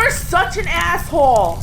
You're such an asshole.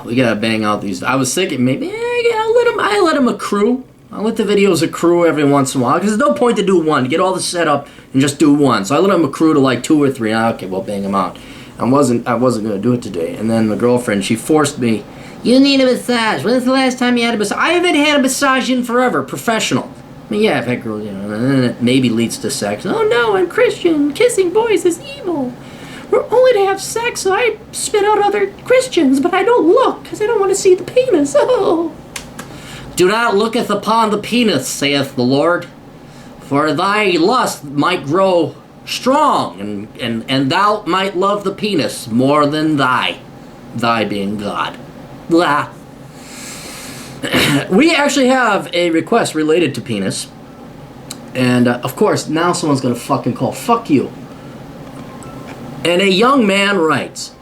We gotta bang out these. I was thinking maybe I let them accrue. I let the videos accrue every once in a while because there's no point to do one. To get all the setup and just do one. So I let them accrue to like 2 or 3. Okay, we'll bang them out. I wasn't gonna do it today. And then my girlfriend, she forced me. You need a massage. When's the last time you had a massage? I haven't had a massage in forever. Professional. I mean, yeah, I've had girls, and then it maybe leads to sex. Oh no, I'm Christian. Kissing boys is evil. We're only to have sex, so I spit out other Christians, but I don't look, because I don't want to see the penis. Oh. Do not looketh upon the penis, saith the Lord, for thy lust might grow strong, and thou might love the penis more than thy being God. Blah. We actually have a request related to penis, and of course, now someone's going to fucking call, fuck you. And a young man writes,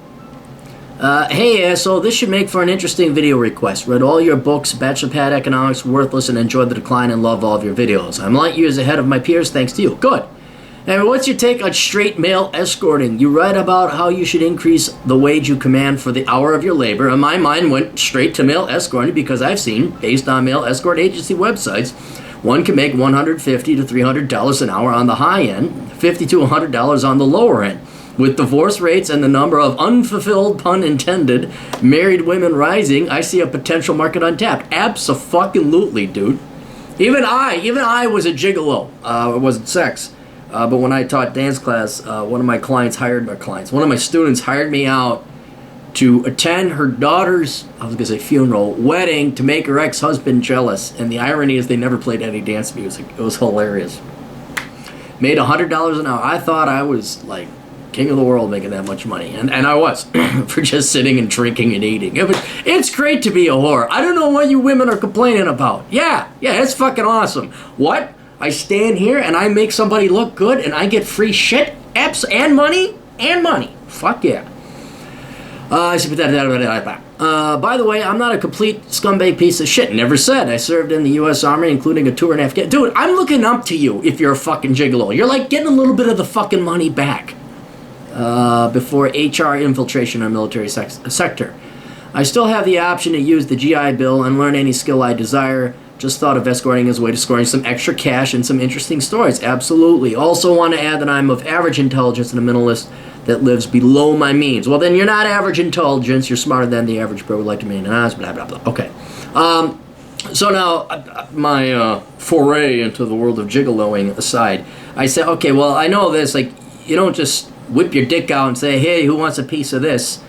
hey asshole, this should make for an interesting video request. Read all your books, bachelor pad economics, worthless, and enjoyed the decline and love all of your videos. I'm light years ahead of my peers thanks to you. Good. And what's your take on straight male escorting? You write about how you should increase the wage you command for the hour of your labor, and my mind went straight to male escorting because I've seen, based on male escort agency websites, one can make $150 to $300 an hour on the high end, $50 to $100 on the lower end. With divorce rates and the number of unfulfilled, pun intended, married women rising, I see a potential market untapped. Abso-fucking-lutely, dude. Even I was a gigolo. It wasn't sex. But when I taught dance class, one of my students hired me out to attend her daughter's, funeral, wedding to make her ex-husband jealous. And the irony is they never played any dance music. It was hilarious. Made $100 an hour. I thought I was like king of the world making that much money. And I was for just sitting and drinking and eating. It's great to be a whore. I don't know what you women are complaining about. Yeah, it's fucking awesome. What? I stand here and I make somebody look good and I get free shit? And money? Fuck yeah. By the way, I'm not a complete scumbag piece of shit. Never said. I served in the U.S. Army, including a tour in Afghanistan. Dude, I'm looking up to you if you're a fucking gigolo. You're like getting a little bit of the fucking money back. Before HR infiltration in the military sector. I still have the option to use the GI Bill and learn any skill I desire. Just thought of escorting as a way to scoring some extra cash and some interesting stories. Absolutely. Also want to add that I'm of average intelligence and a minimalist that lives below my means. Well, then you're not average intelligence. You're smarter than the average bro would like to mean. Blah, blah, blah. Okay. So now, my foray into the world of gigoloing aside, I said, okay, well, I know this. Like, you don't just whip your dick out and say, hey, who wants a piece of this?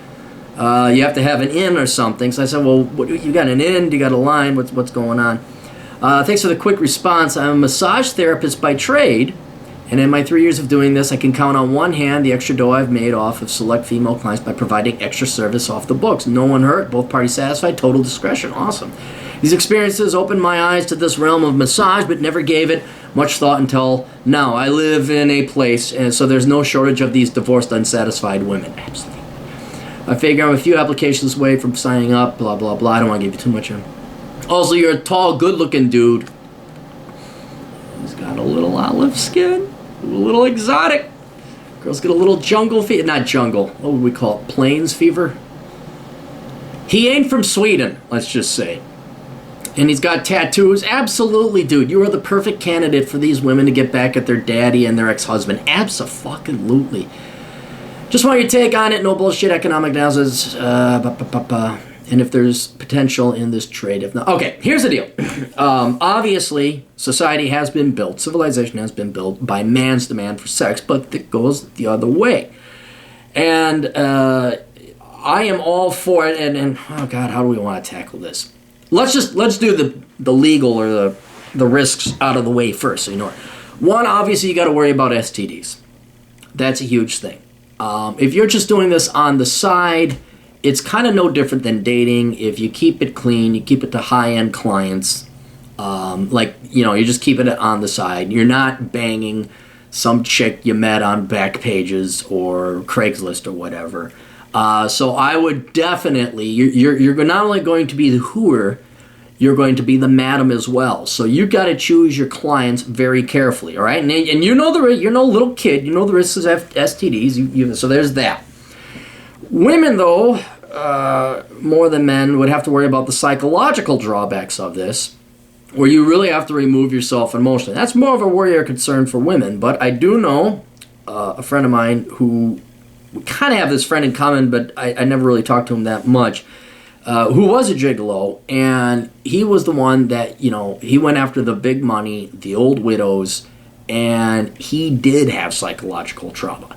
You have to have an in or something. So I said, well, you got an in? You got a line? What's going on? Thanks for the quick response. I'm a massage therapist by trade, and in my 3 years of doing this, I can count on one hand the extra dough I've made off of select female clients by providing extra service off the books. No one hurt, both parties satisfied, total discretion. Awesome. These experiences opened my eyes to this realm of massage, but never gave it much thought until now. I live in a place, and so there's no shortage of these divorced, unsatisfied women. Absolutely. I figure I'm a few applications away from signing up, blah, blah, blah. I don't want to give you too much. Also, you're a tall, good-looking dude. He's got a little olive skin, a little exotic. Girls get a little jungle fever. Not jungle. What would we call it? Plains fever? He ain't from Sweden, let's just say. And he's got tattoos. Absolutely, dude. You are the perfect candidate for these women to get back at their daddy and their ex-husband. Abso-fucking-lutely. Just want your take on it. No bullshit economic analysis. And if there's potential in this trade. If not. Okay, here's the deal. Obviously, society has been built, civilization has been built by man's demand for sex, but it goes the other way. And I am all for it. And oh God, how do we want to tackle this? Let's do the legal or the risks out of the way first. So you know, one, obviously, you got to worry about STDs. That's a huge thing. If you're just doing this on the side, it's kind of no different than dating. If you keep it clean, you keep it to high-end clients, you just keep it on the side. You're not banging some chick you met on Backpages or Craigslist or whatever. So I would definitely, you're not only going to be the hooer, you're going to be the madam as well. So you got to choose your clients very carefully, all right? And you know you're no little kid. You know the risks of STDs. So there's that. Women, though, more than men, would have to worry about the psychological drawbacks of this, where you really have to remove yourself emotionally. That's more of a worry or concern for women. But I do know a friend of mine who, we kind of have this friend in common, but I never really talked to him that much, who was a gigolo, and he was the one that, he went after the big money, the old widows, and he did have psychological trauma.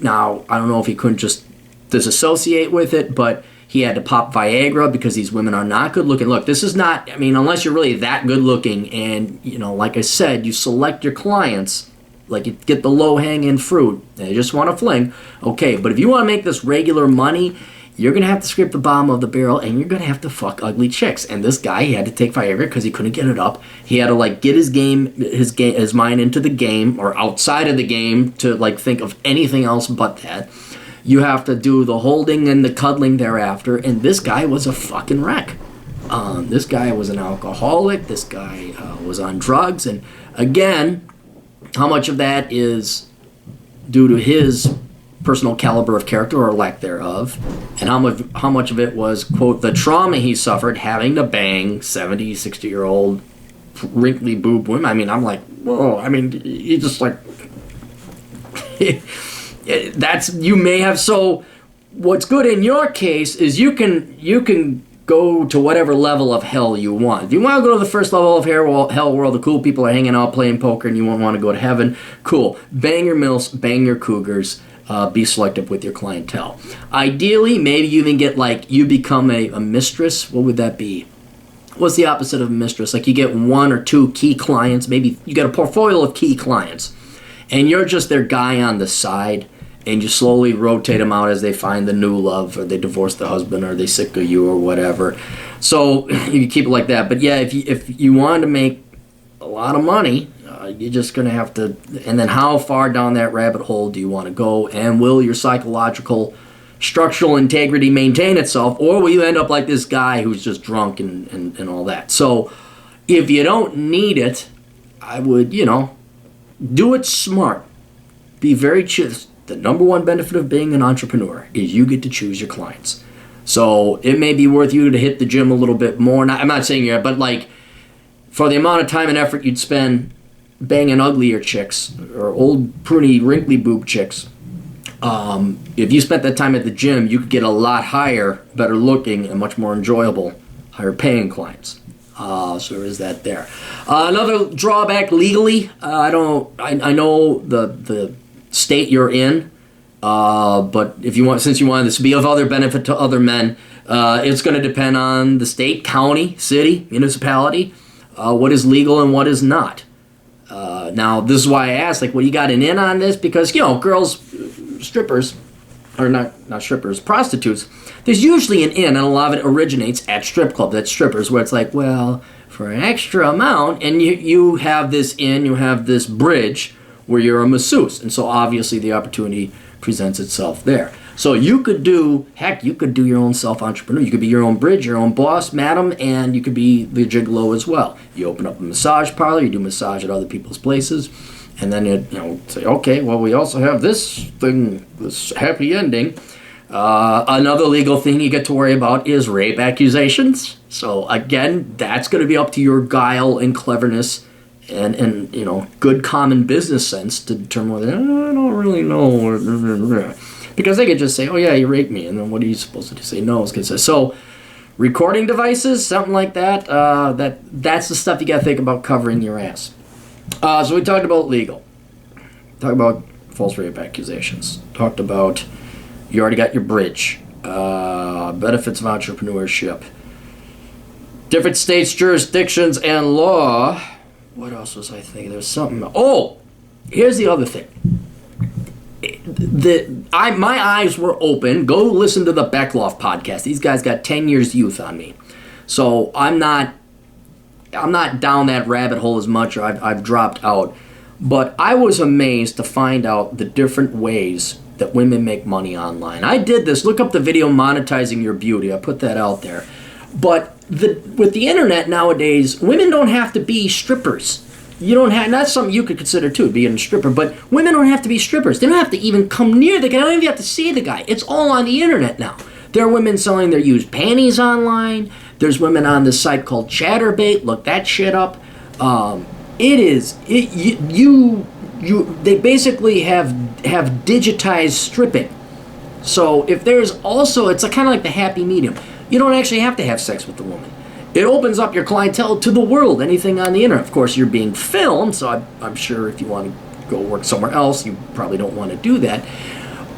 Now, I don't know if he couldn't just disassociate with it, but he had to pop Viagra because these women are not good looking. Look, this is not, unless you're really that good looking, and, like I said, you select your clients, like you get the low hanging fruit, and you just want to fling, okay, but if you want to make this regular money, you're going to have to scrape the bottom of the barrel, and you're going to have to fuck ugly chicks. And this guy, he had to take Viagra because he couldn't get it up. He had to, get his mind into the game, or outside of the game, to, think of anything else but that. You have to do the holding and the cuddling thereafter, and this guy was a fucking wreck. This guy was an alcoholic. This guy was on drugs. And, again, how much of that is due to his personal caliber of character or lack thereof, and how much of it was, quote, the trauma he suffered having to bang 70, 60-year-old wrinkly boob women. I'm like, whoa, you just that's, you may have, so what's good in your case is you can go to whatever level of hell you want. If you want to go to the first level of hell where all the cool people are hanging out playing poker and you won't want to go to heaven, cool. Bang your milfs, bang your cougars. Be selective with your clientele. Ideally, maybe you even get you become a mistress. What would that be? What's the opposite of a mistress? You get one or two key clients. Maybe you get a portfolio of key clients, and you're just their guy on the side, and you slowly rotate them out as they find the new love, or they divorce the husband, or they sick of you, or whatever. So you keep it like that. But yeah, if you wanted to make a lot of money, you're just going to have to, and then how far down that rabbit hole do you want to go, and will your psychological structural integrity maintain itself, or will you end up like this guy who's just drunk and all that? So if you don't need it, I would, do it smart. Be very the number one benefit of being an entrepreneur is you get to choose your clients. So it may be worth you to hit the gym a little bit more. I'm not saying you're, but for the amount of time and effort you'd spend banging uglier chicks or old pruny wrinkly boob chicks, if you spent that time at the gym, you could get a lot higher, better looking, and much more enjoyable, higher paying clients. So there is that there. Another drawback legally, I know the state you're in, but since you want this to be of other benefit to other men, it's going to depend on the state, county, city, municipality, what is legal and what is not. Now, this is why I asked, what, you got an in on this? Because, girls, strippers, or not strippers, prostitutes, there's usually an in, and a lot of it originates at strip clubs, at strippers, where it's well, for an extra amount, and you have this in, you have this bridge where you're a masseuse, and so obviously the opportunity presents itself there. So you could do your own self-entrepreneur. You could be your own bridge, your own boss, madam, and you could be the gigolo as well. You open up a massage parlor, you do massage at other people's places, and then you say, okay, well, we also have this thing, this happy ending. Another legal thing you get to worry about is rape accusations. So again, that's going to be up to your guile and cleverness and good common business sense to determine whether, I don't really know. Because they could just say, oh yeah, you raped me, and then what are you supposed to do? Say no. So recording devices, something like that, that's the stuff you got to think about covering your ass. So we talked about legal. Talked about false rape accusations. Talked about you already got your bridge. Benefits of entrepreneurship. Different states, jurisdictions, and law. What else was I thinking? There's something. Oh, here's the other thing. My eyes were open. Go listen to the Beckloff podcast. These guys got 10 years youth on me. So I'm not down that rabbit hole as much, or I've dropped out. But I was amazed to find out the different ways that women make money online. I did this. Look up the video Monetizing Your Beauty. I put that out there. But with the internet nowadays, women don't have to be strippers. You don't have, that's something you could consider too, being a stripper, but women don't have to be strippers. They don't have to even come near the guy. They don't even have to see the guy. It's all on the internet now. There are women selling their used panties online. There's women on this site called Chatterbait. Look that shit up. They basically have digitized stripping. So if there's also, it's kind of like the happy medium. You don't actually have to have sex with the woman. It opens up your clientele to the world, anything on the internet. Of course, you're being filmed, so I'm sure if you want to go work somewhere else, you probably don't want to do that.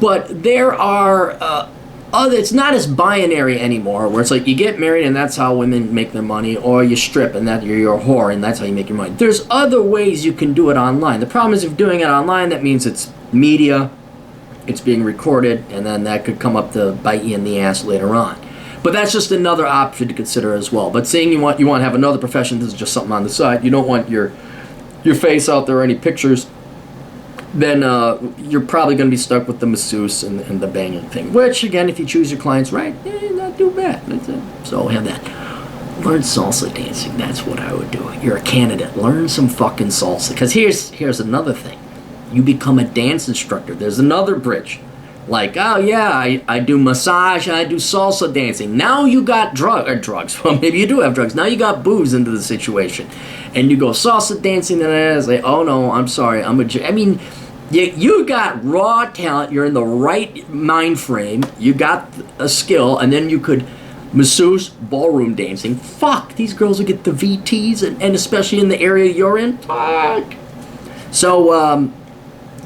But there are it's not as binary anymore, where it's like you get married and that's how women make their money, or you strip and that you're a whore and that's how you make your money. There's other ways you can do it online. The problem is if doing it online, that means it's media, it's being recorded, and then that could come up to bite you in the ass later on. But that's just another option to consider as well. But saying you want to have another profession, this is just something on the side. You don't want your face out there or any pictures. Then you're probably going to be stuck with the masseuse and the banging thing. Which, again, if you choose your clients right, not too bad. So have that. Learn salsa dancing. That's what I would do. You're a candidate. Learn some fucking salsa. Because here's another thing. You become a dance instructor. There's another bridge. Like, oh yeah, I do massage, I do salsa dancing. Now you got drugs. Well, maybe you do have drugs. Now you got booze into the situation. And you go salsa dancing, and I say, oh no, I'm sorry, you got raw talent, you're in the right mind frame, you got a skill, and then you could masseuse, ballroom dancing. Fuck, these girls will get the VTs, and especially in the area you're in. Fuck. So,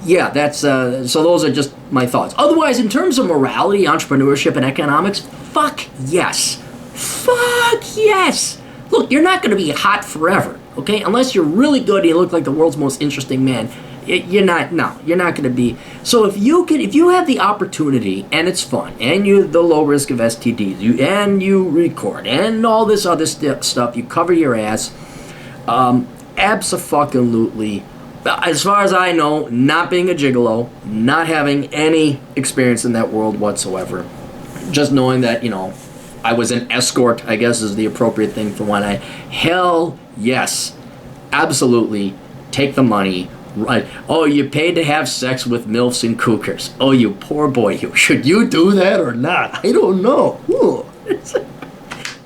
yeah, that's so those are just my thoughts. Otherwise, in terms of morality, entrepreneurship, and economics, fuck yes. Fuck yes. Look, you're not going to be hot forever, okay? Unless you're really good and you look like the world's most interesting man. You're not going to be. So if you have the opportunity and it's fun and you the low risk of STDs, you record and all this other stuff, you cover your ass, abso-fucking-lutely. As far as I know, not being a gigolo, not having any experience in that world whatsoever, just knowing that, I was an escort, I guess is the appropriate thing for when hell yes, absolutely, take the money, right? Oh, you paid to have sex with MILFs and cougars. Oh, you poor boy, should you do that or not? I don't know.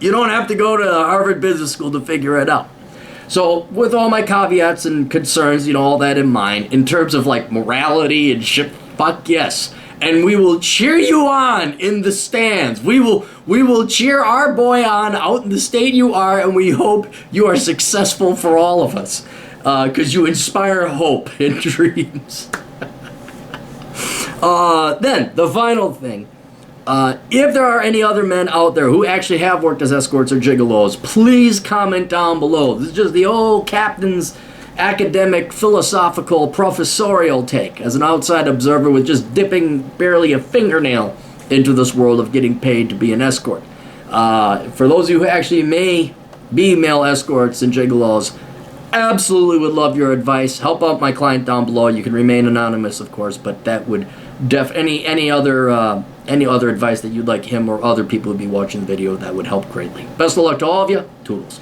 You don't have to go to Harvard Business School to figure it out. So, with all my caveats and concerns, all that in mind, in terms of like morality and shit, fuck yes. And we will cheer you on in the stands. We will cheer our boy on out in the state you are, and we hope you are successful for all of us. Because you inspire hope and dreams. Then, the final thing. If there are any other men out there who actually have worked as escorts or gigolos, please comment down below. This is just the old captain's academic, philosophical, professorial take as an outside observer with just dipping barely a fingernail into this world of getting paid to be an escort. For those of you who actually may be male escorts and gigolos, absolutely would love your advice. Help out my client down below. You can remain anonymous, of course, but that would any other advice that you'd like him or other people who be watching the video, that would help greatly. Best of luck to all of you. Toodles.